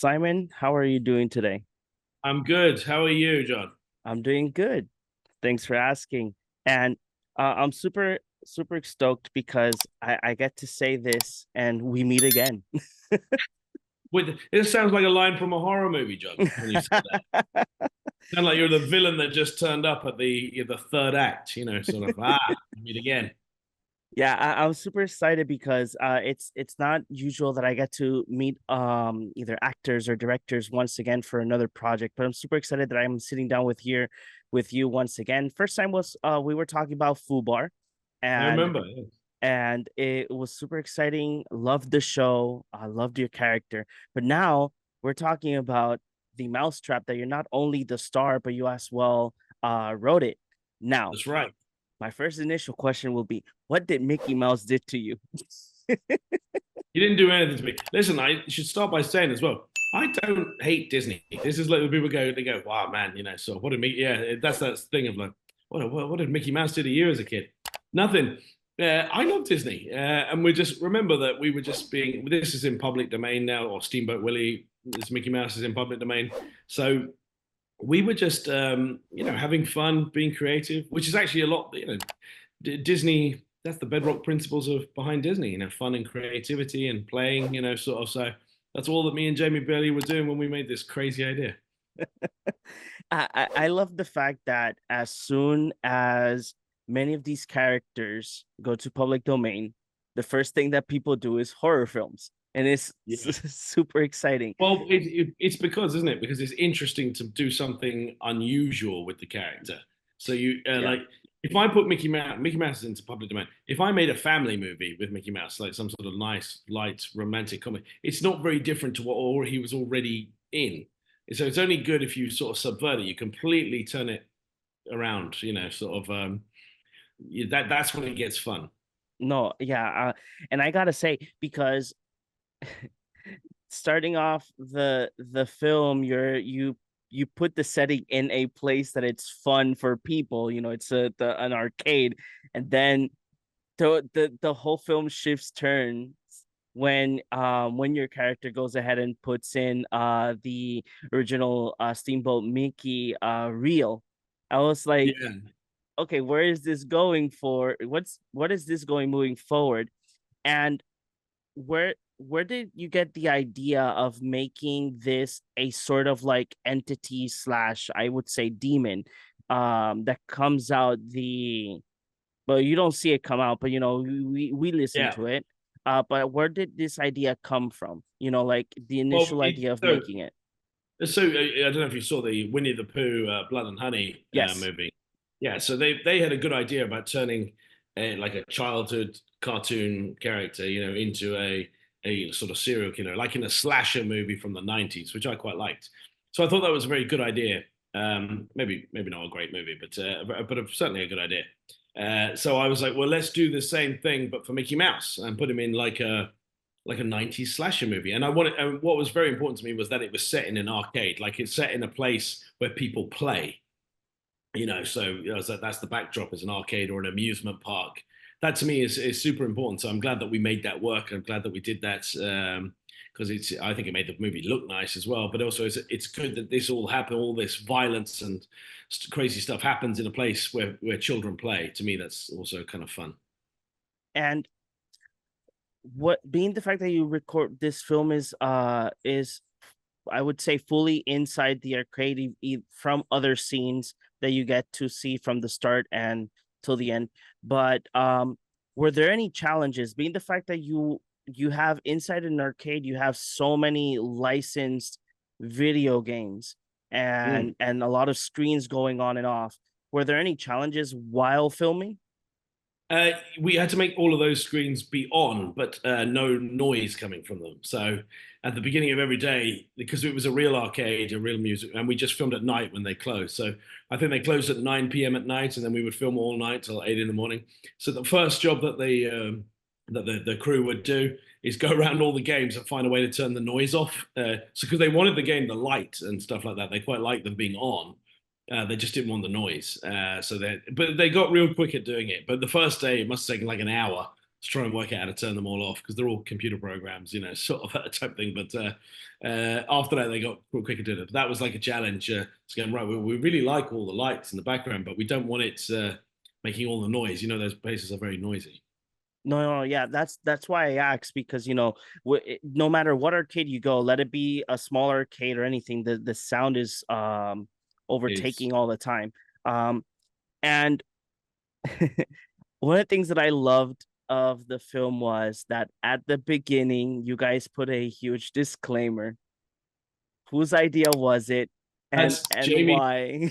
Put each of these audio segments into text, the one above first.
Simon, how are you doing today? I'm good. How are you, John? I'm doing good. Thanks for asking. And I'm super stoked because I get to say this and we meet again. It sounds like a line from a horror movie, John, when you say that. Sound like you're the villain that just turned up at the third act, sort of, meet again. Yeah, I'm super excited because it's not usual that I get to meet either actors or directors once again for another project, but I'm super excited that I'm sitting down with you once again. First time was we were talking about Fubar, I and remember. Yeah. and it was super exciting. Loved the show. I loved your character. But now we're talking about the Mousetrap that you're not only the star, but you as well wrote it. Now, That's right. my first initial question will be, what did Mickey Mouse did to you? You didn't do anything to me. Listen, I should start by saying as well, I don't hate Disney. This is like when people go, wow, man, so what did Mickey, yeah, that's that thing of like, what did Mickey Mouse do to you as a kid? Nothing. I love Disney. And we just remember that we were just being, this is in public domain now, or Steamboat Willie, this Mickey Mouse is in public domain. So we were just, having fun, being creative, which is actually a lot, Disney, that's the bedrock principles of behind Disney, fun and creativity and playing, sort of. So that's all that me and Jamie Bailey were doing when we made this crazy idea. I love the fact that as soon as many of these characters go to public domain, the first thing that people do is horror films, and it's Yeah. super exciting. Well, it's because, isn't it? Because it's interesting to do something unusual with the character. So you Yeah, like, if I put Mickey Mouse into public domain. If I made a family movie with Mickey Mouse, like some sort of nice, light, romantic comedy, it's not very different to what or he was already in. So it's only good if you sort of subvert it. You completely turn it around. Sort of. That's when it gets fun. no, yeah, and I gotta say because starting off the film, you put the setting in a place that it's fun for people. It's an arcade, and then the whole film shifts turns when your character goes ahead and puts in the original Steamboat Mickey reel. I was like, Yeah. okay, where is this going for? What is this going moving forward? And where did you get the idea of making this a sort of like entity slash, I would say, demon that comes out the well, you don't see it come out, but we listen Yeah. to it. But where did this idea come from? Like the Well, initial idea of so making it. I don't know if you saw the Winnie the Pooh Blood and Honey Yes. movie. Yeah, so they had a good idea about turning like a childhood cartoon character, into a sort of serial killer, like in a slasher movie from the '90s, which I quite liked. So I thought that was a very good idea. Maybe not a great movie, but certainly a good idea. So I was like, well, let's do the same thing, but for Mickey Mouse, and put him in like a '90s slasher movie. And and what was very important to me was that it was set in an arcade, like it's set in a place where people play. So that's the backdrop as an arcade or an amusement park. That to me is super important. So I'm glad that we made that work. I'm glad that we did that because I think it made the movie look nice as well. But also it's good that this all happened, all this violence and crazy stuff happens in a place where children play. To me, that's also kind of fun. And what being the fact that you record this film is I would say fully inside the arcade from other scenes that you get to see from the start and till the end. But were there any challenges? Being the fact that you have inside an arcade, you have so many licensed video games Mm. and a lot of screens going on and off. Were there any challenges while filming? We had to make all of those screens be on, but no noise coming from them. So at the beginning of every day, because it was a real arcade, a real music, and we just filmed at night when they closed. So I think they closed at 9 p.m. at night, and then we would film all night till 8 in the morning. So the first job that the crew would do is go around all the games and find a way to turn the noise off. So because they wanted the game to light and stuff like that, they quite liked them being on. They just didn't want the noise. But they got real quick at doing it. But the first day, it must have taken like an hour to try and work out how to turn them all off because they're all computer programs, sort of that type thing. But after that, they got quicker to it. But that was like a challenge. It's going right. We really like all the lights in the background, but we don't want it making all the noise. Those places are very noisy. No, yeah, that's why I asked because no matter what arcade you go, let it be a small arcade or anything, the sound is It's overtaking all the time. And one of the things that I loved of the film was that at the beginning, you guys put a huge disclaimer. Whose idea was it, and that's and Jamie why?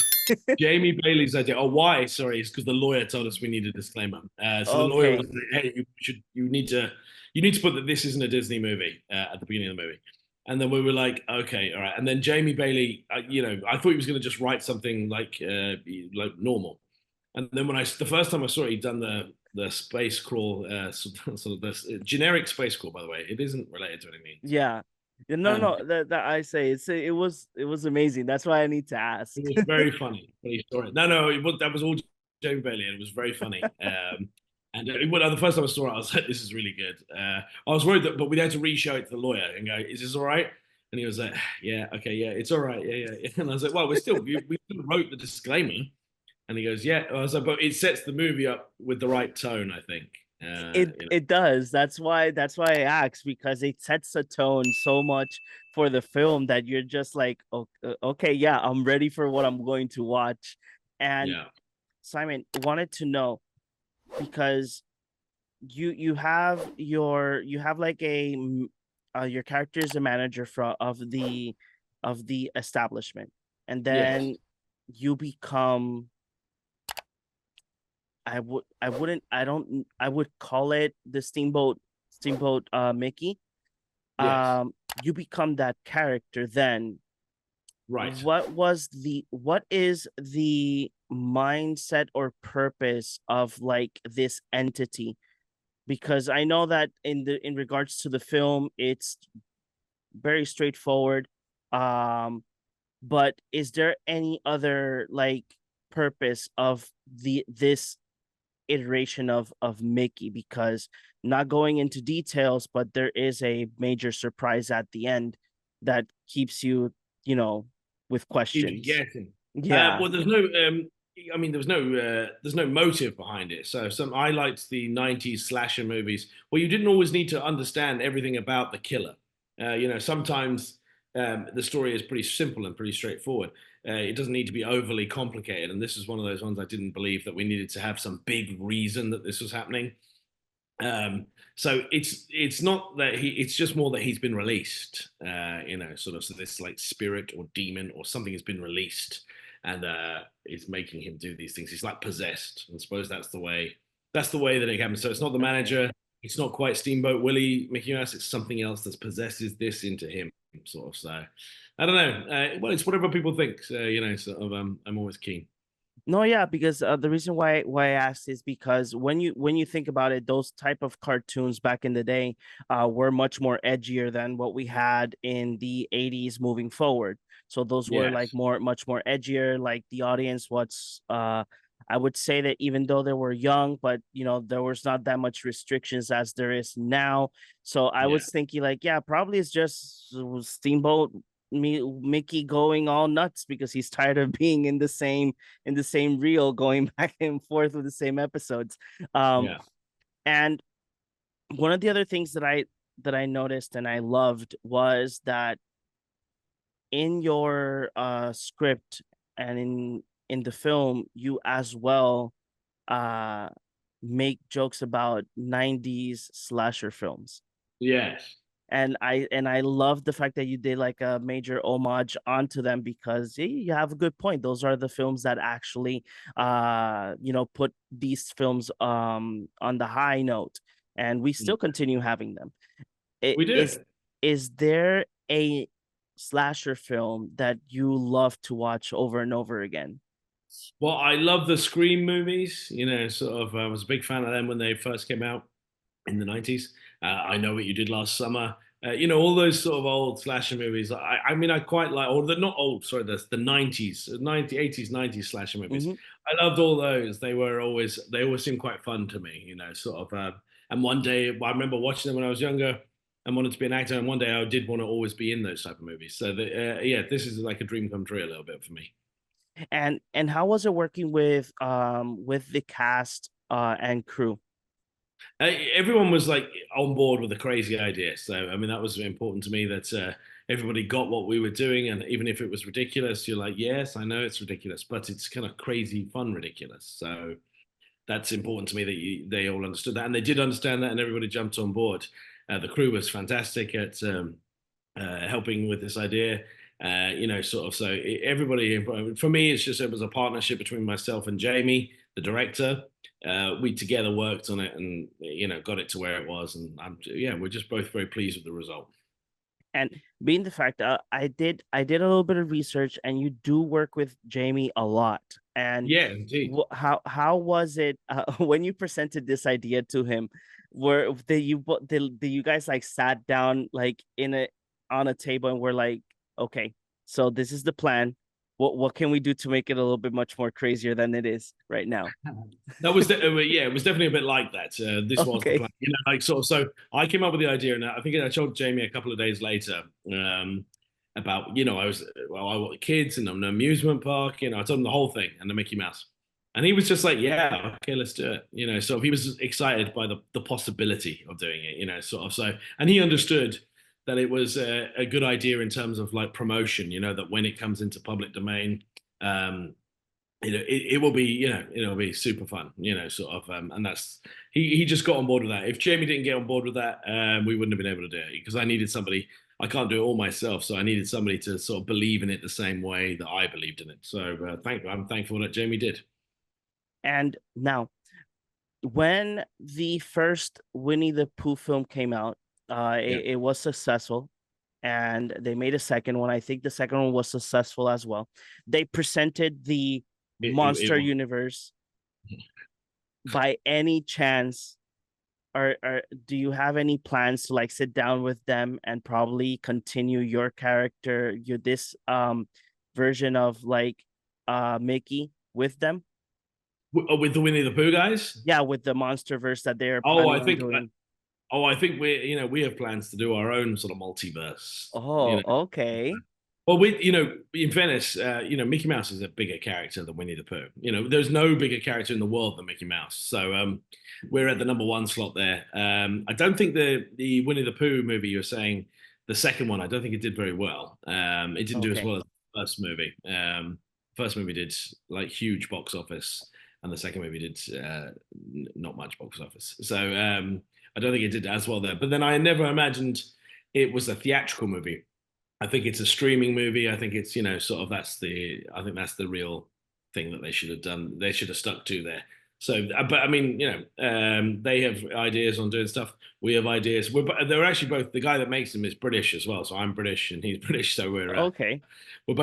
Jamie Bailey's idea. Oh, why? Sorry, it's because the lawyer told us we need a disclaimer. So the lawyer was Okay, like, "Hey, you need to put that this isn't a Disney movie at the beginning of the movie." And then we were like, "Okay, all right." And then Jamie Bailey, I thought he was going to just write something like normal. And then the first time I saw it, he'd done the space crawl, sort of this generic space crawl. By the way, it isn't related to anything. yeah. No, Um, no, that I say it was amazing. That's why I need to ask. It was very funny when he saw it. No, that was all Jamie Bailey, and it was very funny. And the first time I saw it, I was like, "This is really good." I was worried that, but we had to re-show it to the lawyer and go, "Is this all right?" And he was like, "Yeah, okay, yeah, it's all right, yeah, yeah." And I was like, "Well, we still wrote the disclaimer." And he goes, "Yeah." I was like, "But it sets the movie up with the right tone, I think." It does. That's why I asked because it sets a tone so much for the film that you're just like, okay, yeah, I'm ready for what I'm going to watch. And Yeah, Simon wanted to know because you have like your character is a manager of the establishment, and yes, then you become I would call it the Steamboat Mickey. yes, You become that character then. right. What is the mindset or purpose of like this entity? Because I know that in regards to the film, it's very straightforward. Um, but is there any other like purpose of this iteration of Mickey? Because not going into details, but there is a major surprise at the end that keeps you, you know, with Keeps you questions. guessing. Yeah. Well, there's no. I mean, there's no motive behind it. So I liked the '90s slasher movies where you didn't always need to understand everything about the killer. Sometimes the story is pretty simple and pretty straightforward. It doesn't need to be overly complicated. And this is one of those ones I didn't believe that we needed to have some big reason that this was happening. So it's not that it's just more that he's been released, sort of, so this like spirit or demon or something has been released and is making him do these things. He's like possessed. I suppose that's the way that it happens. So it's not the Okay. manager, it's not quite Steamboat Willie Mickey Mouse, it's something else that possesses this into him, sort of. So I don't know. Well, it's whatever people think. So, sort of I'm always keen. No, yeah, because the reason why I asked is because when you think about it, those type of cartoons back in the day were much more edgier than what we had in the 80s moving forward. So those were like Yes. much more edgier. Like the audience, I would say that even though they were young, but there was not that much restrictions as there is now. So I Yeah. was thinking like, yeah, probably it's just Steamboat Mickey going all nuts because he's tired of being in the same reel going back and forth with the same episodes. Um, Yeah. and one of the other things that I noticed and I loved was that in your script and in the film, you as well uh make jokes about 90s slasher films. Yes. And I love the fact that you did like a major homage onto them because you have a good point. Those are the films that actually put these films on the high note, and we still continue having them. It We do. is there a slasher film that you love to watch over and over again? Well, I love the Scream movies. Sort of, I was a big fan of them when they first came out in the '90s. I Know What You Did Last Summer. All those sort of old slasher movies. I mean, I quite like, or they're not old, sorry, the '90s, '80s, '90s slasher movies. Hmm. I loved all those. They always seemed quite fun to me, sort of. And one day, I remember watching them when I was younger and wanted to be an actor. And one day, I did want to always be in those type of movies. So, yeah, this is like a dream come true a little bit for me. And how was it working with the cast and crew? Everyone was like on board with the crazy idea. So, I mean, that was important to me that everybody got what we were doing. And even if it was ridiculous, you're like, yes, I know it's ridiculous, but it's kind of crazy, fun, ridiculous. So, that's important to me that they all understood that, and they did understand that, and everybody jumped on board. The crew was fantastic at helping with this idea. Sort of. So everybody, for me, it was a partnership between myself and Jamie, the director. We together worked on it, and got it to where it was. And yeah, we're just both very pleased with the result. And being the fact I did a little bit of research, and you do work with Jamie a lot. And Yeah, indeed. how was it when you presented this idea to him? Were did you guys like sat down like in a on a table and were like, okay, so this is the plan. What can we do to make it a little bit much more crazier than it is right now? That was yeah, it was definitely a bit like that. This was the Okay. plan, like sort of. So I came up with the idea, and I think I told Jamie a couple of days later about I was I want kids in an amusement park. I told him the whole thing and the Mickey Mouse, and he was just like, yeah, okay, let's do it. So he was excited by the possibility of doing it. Sort of. So and he understood that it was a good idea in terms of like promotion. That when it comes into public domain. It will be, it'll be super fun, sort of, and that's he just got on board with that. If Jamie didn't get on board with that, we wouldn't have been able to do it because I needed somebody. I can't do it all myself, so I needed somebody to sort of believe in it the same way that I believed in it. So I'm thankful that Jamie did. And now, when the first Winnie the Pooh film came out, Yeah, it was successful, and they made a second one. I think the second one was successful as well. They presented the it monster was. universe. By any chance, or do you have any plans to like sit down with them and probably continue your character, your this version of like Mickey with them? With the Winnie the Pooh guys. Yeah, with the monster verse that they're Oh, planning I on think. doing. I think we have plans to do our own sort of multiverse. Oh, okay. Well, in Venice, Mickey Mouse is a bigger character than Winnie the Pooh. There's no bigger character in the world than Mickey Mouse. So we're at the number one slot there. I don't think the Winnie the Pooh movie you're saying, the second one, I don't think it did very well. It didn't do as Okay. well as the first movie. First movie did like huge box office, and the second movie did not much box office. So I don't think it did as well there. But then I never imagined it was a theatrical movie. I think it's a streaming movie. I think it's sort of I think that's the real thing that they should have done. They should have stuck to there. So, but I mean, they have ideas on doing stuff. We have ideas. They're actually both. The guy that makes them is British as well. So I'm British and he's British. So Okay. we're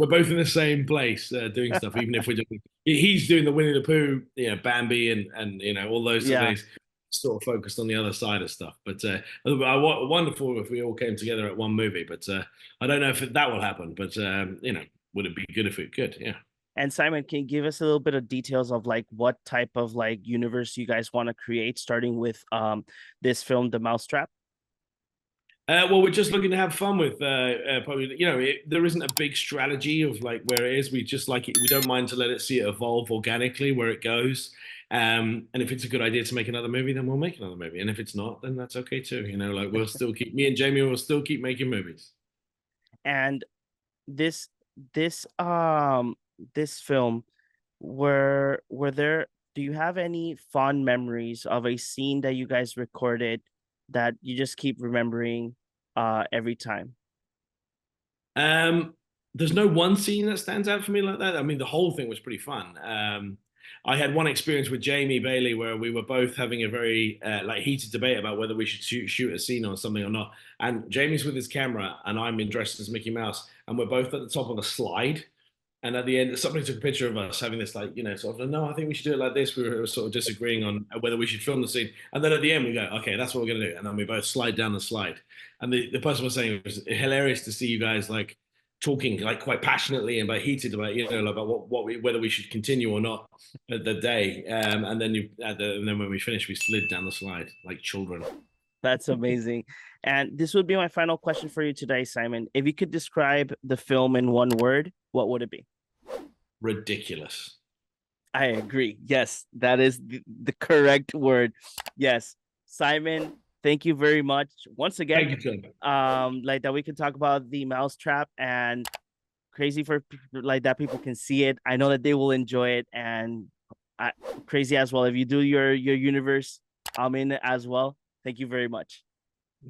both in the same place doing stuff. Even if we're doing, he's doing the Winnie the Pooh, Bambi, and all those sort of Yeah. things. Sort of focused on the other side of stuff. But wonderful if we all came together at one movie. But I don't know if that will happen. But would it be good if it could? Yeah. And Simon, can you give us a little bit of details of like what type of like universe you guys want to create, starting with this film, The Mousetrap? Well, we're just looking to have fun with probably, there isn't a big strategy of like where it is. We just like it. We don't mind to let it see it evolve organically where it goes. And if it's a good idea to make another movie, then we'll make another movie. And if it's not, then that's okay too. Like me and Jamie will still keep making movies. And this this um this film, were there do you have any fond memories of a scene that you guys recorded that you just keep remembering every time? Um, there's no one scene that stands out for me like that. I mean, the whole thing was pretty fun. I had one experience with Jamie Bailey where we were both having a very like heated debate about whether we should shoot a scene on something or not. And Jamie's with his camera, and I'm in dressed as Mickey Mouse, and we're both at the top of a slide. And at the end, somebody took a picture of us having this, like, sort of, no, I think we should do it like this. We were sort of disagreeing on whether we should film the scene. And then at the end, we go, okay, that's what we're going to do. And then we both slide down the slide. And the person was saying it was hilarious to see you guys like talking like quite passionately and about heated about about whether we should continue or not at the day. And then and then when we finished, we slid down the slide like children. That's amazing. And this would be my final question for you today, Simon. If you could describe the film in one word, what would it be? Ridiculous. I agree. Yes, that is the correct word. Yes. Simon, thank you very much once again. Thank you, Tim. Like that we can talk about the mousetrap, and crazy for like that people can see it. I know that they will enjoy it, and crazy as well. If you do your universe, I'm in it as well. Thank you very much.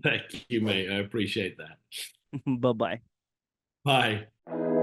Thank you, mate. I appreciate that. Bye bye. Bye.